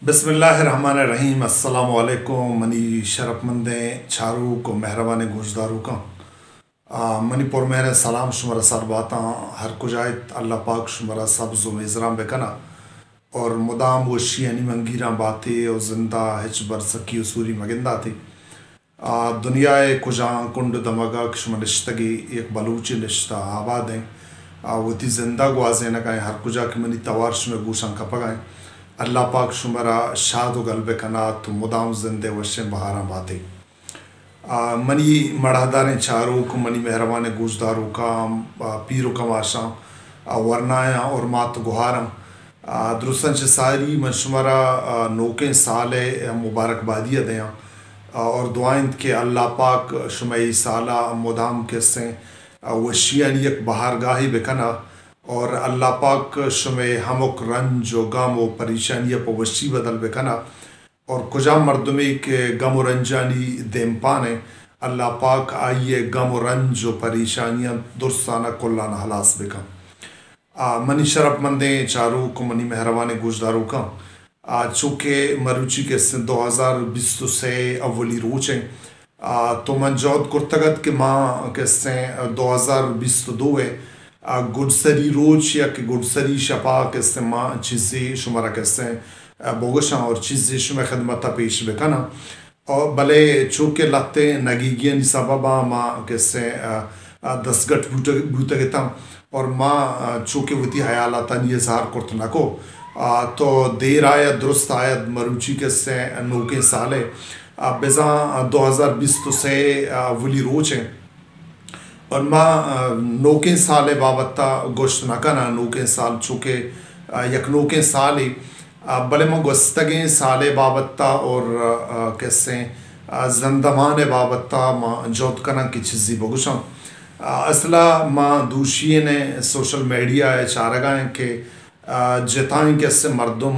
बिस्मिल्लाहिर्रहमानिर्रहीम। अस्सलामु अलैकुम। मनी शरफमंदें छारू को मेहरबान गुजदारू का मणिपुर मेरे सलाम शुमरा सर बाता हर कुजायत अल्लाह पाक शुमरा सब्ज़ मेज़राम बेकना और मुदाम वशी यानी मंगीरा बातें और जिंदा हिच बरसकी उसूरी मगिंदा थी दुनिया कुजा कुंड दमगा शुम निश्तगी एक बलूची निश्ता आबाद हैं वो थी जिंदा गुआजे न का हर कुजा की मनी तवारश में गूशा खपगाएँ अल्लाह पाक शुमरा शाद गल्बे कना तो मुदाम जिंदे वशे बहारा बाते मनी मढ़ादारें चारों को मनी मेहरबान गुजदारों का पीरो का माशा वरनाया और मात गुहारम दुरुस्तन सारी मशमरा नोके साल मुबारकबादिया दें और दुआइंद के अल्लाह पाक शुमई साला मुदाम के से वशियानी एक बहार गाही बेकना और अल्लाह पाक शुमे हमक रंज व गम व परेशानियाँ पवशी बदल बेकना और कुजा मर्दमे के गम व रंजानी देम पाने अल्लाह पाक आइए गम व रंज व परेशानियाँ दुरसाना कुल्लाना हलास बेका मनी शरफ मंदे चारों को मनी मेहरबान गुजदारों का चूँकि मरुची के 2020 से अव्वली रोचें तो मन जौद कुर्तगत के माँ के 2022 गुडसरी रोज या कि गुडसरी शपा के माँ चीज़ें शुमारा के बोगशा और चीज़ें शुमे खदमत पेश बेकना और भले चूँकि लते नगीगियन सबबा माँ के दसगट बूतगता और माँ चूँकि वती हयालाता ये ज़ार कुर्त नको तो देर आयत दुरुस्त आयत मरुची के नौके साले बेजा 2020 तो से वली रोच हैं और माँ नौके साल बाबत्ता गोश्त नकना नौके साल चूँकि यक नौके साल ही बले माँ गोस्तगे साल बाबत्ता और कैसे जंदमान बाबत्ता माँ जोत कना की चीज़ी बगुशा असला माँ दूषिये ने सोशल मीडिया है चारगाएँ के जताएँ कैसे मर्दम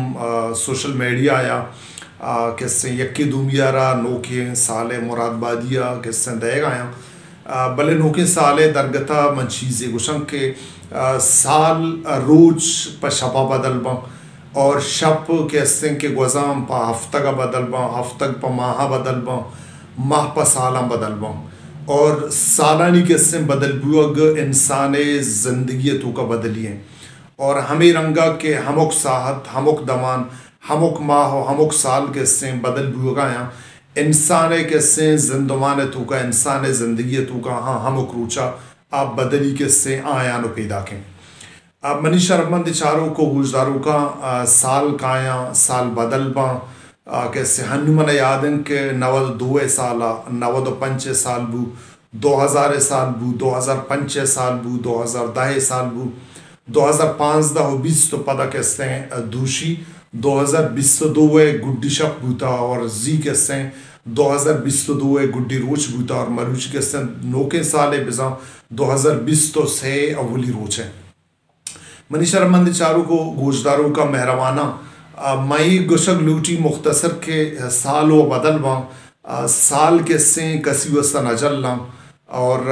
सोशल मीडिया या कैसे यक्की दुमियारा नौके साल मुरादबादिया कैसे देगा या भले नौके साले दरगता मन चीज़ें गुशंग के साल रोज पर शपा बदल बा और शप कैसे के गुजाम पा हफ्ता का बदल बा हफ्ता पर माह बदल बा माह पर साला बदल बा और सालानी कैसे बदल बुअग इंसान ज़िंदगी तो का बदलिए और हमें रंगा के हमक साहत हमक दमान हमक माह हमक साल कैसे बदल बुअगा या इंसान कैसे जिंदमान तो का इंसान ज़िंदगी तो का हाँ हम क्रूचा आप बदली कैसे आया नो पैदा के अब मनी शरफमंद चारों को गुजदारों का साल काया साल बदल बा कैसे हनुमन यादन के नवल 2 साला नवद 5 साल बू 2000 साल बू 2005 साल बू 2010 साल बू 2015 तो पता कैसे दूषी 2022 गुड्डी शप बूता और जी के 2022 गुड्डी रोच बूता और मरुच के नौके साले बिजा 2020 तो से अवली रोच है मनी शर्मंद चारों को गोजदारों का मेहरबाना मई गुशक लूटी मुख्तसर के साल व बदल बा साल के कसी वस्ता नजल ला और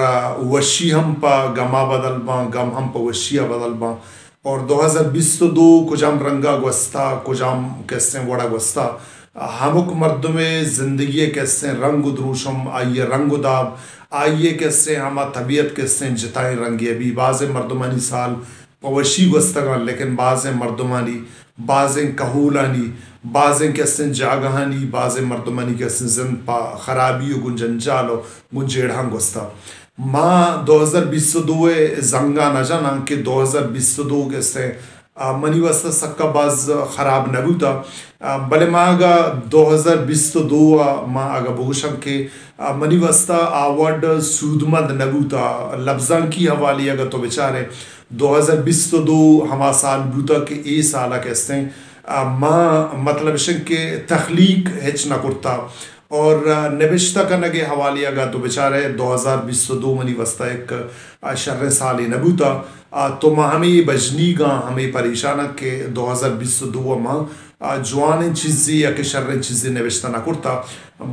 वशी हम पा गमा बदल बा गम हम पा वशिया बदल बा और 2022 कुजाम रंगा गुस्ता कुजाम कैसे वड़ा गुस्ता हमक मर्द में ज़िंदगी कैसे रंग द्रूशम आइए रंग दाब आइए कैसे हम तबीयत कैसे जिताएँ रंगी अभी बाज़ मर्दमानी साल पवशी गुस्तगा लेकिन बाज़ मर्दमानी बाज़ कहूलानी बाज़ कैसे जागहानी बाज़ मर्दमानी कैसे जिन पा खराबी गुंजंजालो गुंजेढ़ा गुस्ता माँ 2022 जंगा न जाना कि 2022 के से मनी वस्ता सक्का बाज खराब नबूता भले माँ आगा 2022 माँ आगा बोगशम के मनी वस्ता आवर्ड सूदमंद नबूता लफ्जां की हवाली अगर तो बेचारे 2022 हमा साल बूता के ए साला कहते हैं माँ मतलब के तख्लीक हिच न कुर्ता और नबिश्ता का नगे हवाली अगर तो बेचारे 2022 मनी वस्ता एक शर्र साल नबूता तो माँ हमें बजनी गा हमें परेशान के 2022 माँ जवान चीज़ें या कि शर्र चीज़ें नबिश्ता न कुर्ता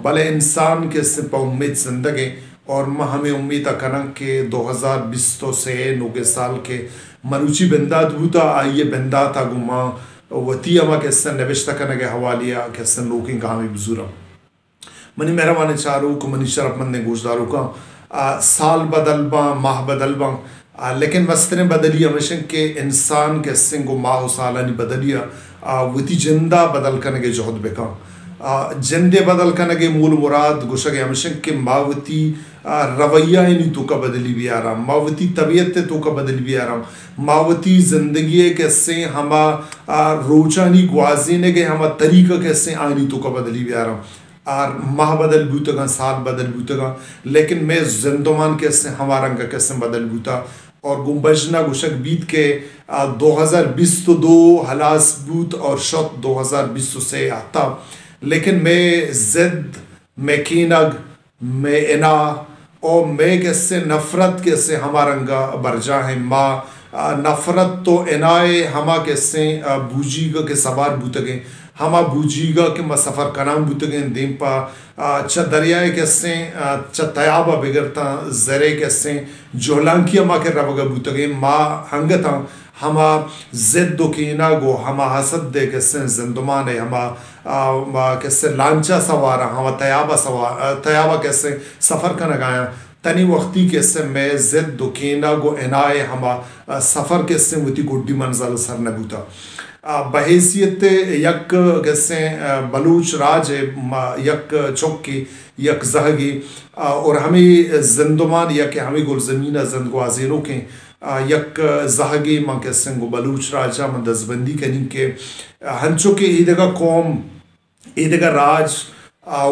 भले इंसान के सिर्फ उम्मीद जिंदगी और माँ हमें उम्मीद करना के 2020 से 9 साल के मरुची बंदा बूता आइए बंदा था गुमा वती अमा कैसे नबिश्ता कनगे हवालिया कैसे लोकिं कहामी बुजुरा मनी मेहरबान चारू को मनी शरफमंद ने गोशदारू का साल बदलबा माह बदलबा लेकिन मस्तने बदलिया मशन के इंसान के सिंगो माह सालानी बदलिया वती जिंदा बदल कनगे जोहद बेका जिंदे बदल कनगे मूल मुराद गुशगे मशन के मावती रवैया नहीं तो का बदली भी आ रहा मावती तबीयत तो का बदली भी आ रहा मावती जिंदगी कैसे हमा रोजानी ग्वाजीने के हमा तरीका कैसे आनी तो का बदली भी आ रहा और माह बदल बूतगा साल बदल बूतगा लेकिन मैं जिंदमान कैसे हमारा रंग कैसे बदल बूता और गुम्बजना गुशक बीत के 2020 तो दो हलास बूत और शत 2020 से आता लेकिन मैं जिद मैं कीनग मैं इना और मैं कैसे नफरत कैसे हमारा रंगा बरजा है माँ नफरत तो इनाए हमा कैसे बूजीगा के सवार बूतगे हमा बूजीगा के म सफ़र कनाम बुतगे दीम पा च दरियाए कैसे च तयाबा बिगड़ता जरे कैसे जोलांकिया माँ के रवगा बुतगे माँ हंगता हमा जिद दुकीना गो हमा हसद दे कैसे जिंदमान है हमा कैसे लांचा सवारा हमा तयाबा कैसे सफ़र का नगाया तनी वक्ती कैसे मैं जिद दुकीना गो इनाए हमा सफ़र कैसे मुती गुड्डी मंजल सर नबूता बहैसियत यक कैसे बलूच राज यक चौकी यक जहगी और हमें जिंदमान यक हमें गुल ज़मीन जिंदगवाजी रोकें यक जहगी माँ कैसे गो बलूच राजा में दसबंदी कहीं के हंचो के ईदगा कौम ईदगा राज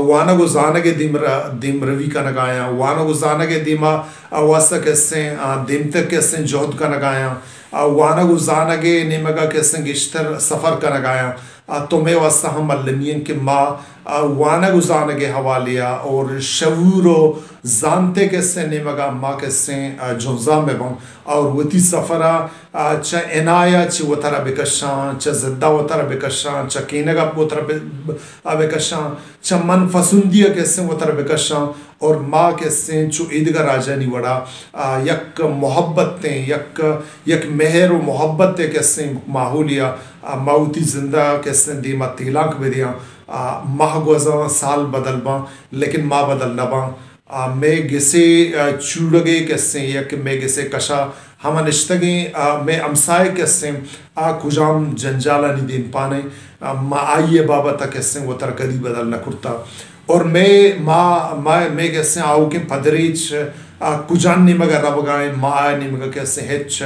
वाना गुजानगे दिम रवि का नगाया वाना गुजानगे दिमा वासा कैसे दिम तक कैसे जोहद का नगाया वाना गुजानगे निमगा कैसे गिश्तर सफ़र का नगाया तो मैं वास्ता हम अल्लमियन के माँ वाना गुजानगे हवालिया और शवूरो जानते कैसे निमगा माँ कैसे जुज़ा में बं और वती सफ़रा च इनाया च वतरा बेकशां च ज़द्दा वतरा बेकशां च कीनगा वतरा बेकशां च मन फसुंदिया कैसे वतरा बेकशां और माँ कैसे जो ईदगा राजा नहीं वड़ा यक मोहब्बतें यक मेहर व मोहब्बतें कैसे माहौलिया माउती जिंदा कैसे दीमा तिलाक बेदिया माह गुज़ा साल बदलबा लेकिन माँ बदल नबा मैं गिसे चूड़गे कैसे यक मैं गिसे कशा हम निश्तगे मैं अमसाए कैसे कुजाम जंजाला नहीं दिन पाने माँ आइए बाबा तक कैसे वो तरकदी बदल न कुर्ता और मैं कैसे आओ के पदरीच कुजान निमगा रबगाए माँ निमगा कैसे हेच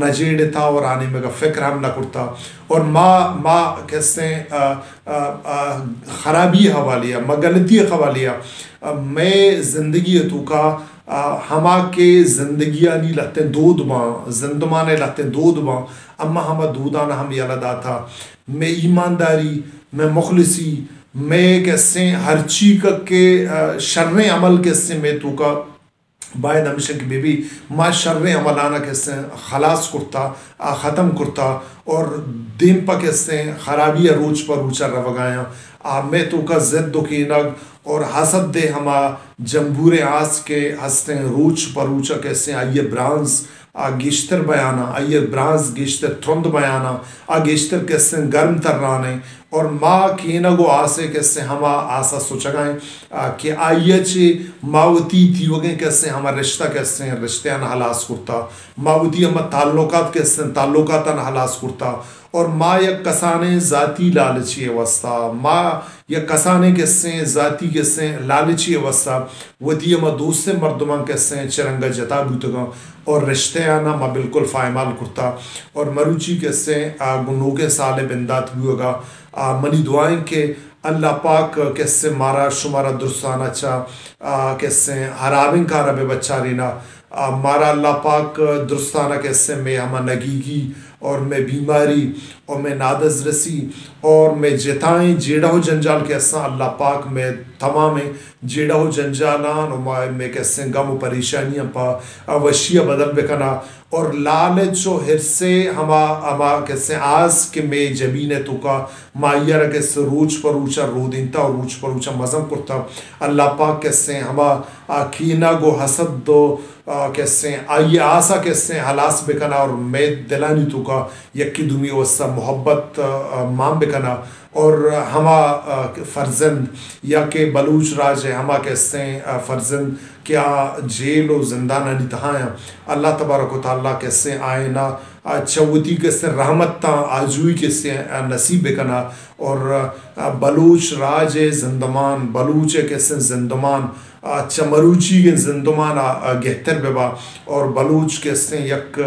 नजेड़ था और आने मगा फिक्र हम न कुर्ता और माँ कैसे खराबी हवालिया गलती हवालिया मैं जिंदगी तो का हमा के जिंदगियाँ नहीं लगते दूध माँ जिंदमाने लगते दूध माँ अम्मा हमा दूधाना हम यालदा था मैं ईमानदारी मैं मुखलिसी मैं कैसे हर चीज के शर्रे अमल कैसे मैं तो का बायद हमेशा की बेबी माँ शर्रे अमलाना कैसे खलास कुर्ता ख़त्म कुर्ता और दिन पा कैसे खराबिया रोज पर ऊँचा रवगाया मैं तो का जिद की नग और हसद दे हमा जम्बूरे आस के हंसते रोज पर ऊँचा कैसे आइए ब्रांस गिश्तर बयाना आइए ब्रांस गिश्तर थुंद बयाना गिश्तर कैसे गर्म तर्राने और माँ की न गो आसे कैसे हमा आसा सोचगाएं कि आइए चे मावती थी वगे कैसे हमा रिश्ता कैसे रिश्ते न हलास कुर्ता मावती हम ताल्लुकात कैसे ताल्लुकात न हलास कुर्ता और माँ या कसाने ज़ाती लालची अवस्था माँ या कसाने कैसे ज़ाती कैसे लालची अवस्था वती हम दोस्त मर्दमा कैसे चरंगा जता बूतगा और रिश्ते आना माँ बिल्कुल फ़ायमाल कुर्ता और मरुची कैसे गुनों के साले बिंदात भी होगा मनी दुआएं के अल्लाह पाक कैसे मारा शुमारा दुरुस्ताना चा कैसे हराबिन का रबे बच्चा रीना मारा अल्लाह पाक दुरुस्ताना कैसे मैं हम नगीगी और मैं बीमारी और मैं नादज रसी और मैं जेताएं जेड़ा हो जंजाल कैसा अल्लाह पाक मैं तमाम जेड़ा हो जंजालान और मैं कैसे गम परेशानियाँ पा अवशिया बदल बेकना और लालच और हिरसे हमा हमा कैसे आज के में जमीन तो का मायर कैसे रोज पर ऊंचा रोदिनता और रोज पर ऊंचा मजम करता अल्लाह पाक कैसे हमा कीना गो हसद दो कैसे आइए आशा कैसे हलास बेकना और मैं दिलानी तो का यक्की दुमी वसा मोहब्बत माम बेकना और हमा फर्जंद या के बलूच राज है हमा कैसे फर्जंद क्या जेल और जिंदाना नितहाया अल्लाह तबारक व तआला कैसे आए ना चौथी कैसे रहमत आजुई कैसे नसीब बेकना और बलूच राज जिंदमान बलूच कैसे जिंदमान चमरूची के जिंदमान गहतर बेबा और बलूच कैसे यक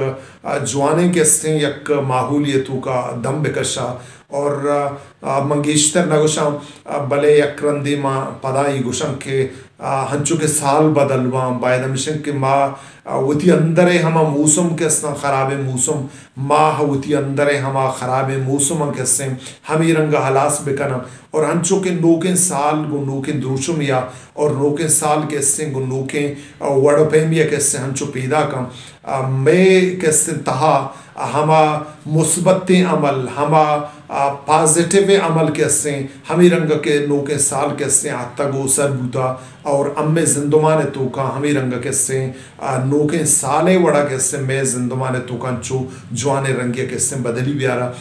जवाने कैसे यक माहौलियतों का दम बेकशा और मंगेशतर नगुशा भले यक्रंदी माँ पदाई गुशं के हंचु के साल बदलवा बायद मिशन के माँ वती अंदर हमा मौसम कैसा ख़राब मौसम माह वती अंदर हमा ख़राब मौसम कैसे हमी रंग हलास बेकना और हंचो के नोके साल गो नोके द्रुशम या और नोके साल कैसे गो नोके वड़पेमिया कैसे हंचो पैदा कम मैं कैसे तहा हमा मुस्बत अमल हमा पॉजिटिव अमल कैसे हमी रंग के नोके साल कैसे तगो सरबूता और अम्मे जिंदुमान तो का हमी रंग कैसे नोके साले वड़ा कैसे मैं जिंदुमान तो का चो जवाने रंगे कैसे बदली ब्यारा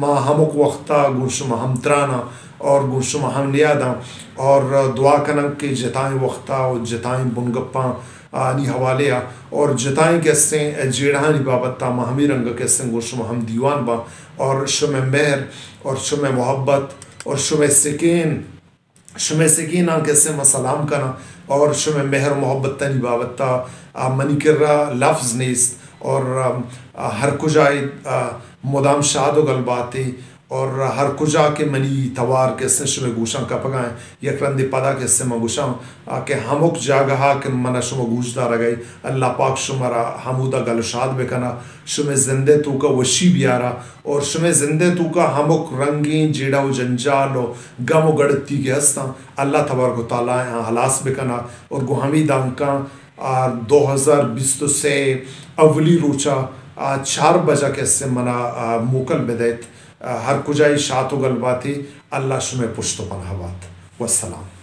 माँ हमक वक्ता गुशम हम त्राना और गुशम हम नियादा और दुआ कनक के जताएं वक्ता और जताएं बुनगप्पा नी हवाले और जताएं कैसे जेड़ानी बाबत्ता महमी रंग कैसे गुशम हम दीवान बा और शुम मेहर और शुम मोहब्बत और शुम सकीन कैसे मैं सलाम करना और शुम मेहर मोहब्बत तनी बाबत्ता मनी कर्रा लफ्ज़ नेस्त और हर कुजाई मुदाम शाद गलबाती और हर कुजा के मनी तवार कैसे शुम गुशा का पगाएं यकरंदी पदा कैसे मैं गुशा के हमुक जागहा के मना शुम गूजदार गई अल्लाह पाक शुमरा हमूदा गलशाद बेकना शुम जिंदे तू का वशी बियारा और शुम जिंदे तू का हमुक रंगीन जेड़ा व जंजाल और गम गड़ती के हस्ता अल्लाह तबारक व तआला हलास बेकना और गुहमी दांका 2020 से अवली रोचा 4 बजा कैसे मना मोकल बेदैत हर कुजाई शातो गलबाती अल्लाह शुमे पुश्तो पनहवात वस्सलाम।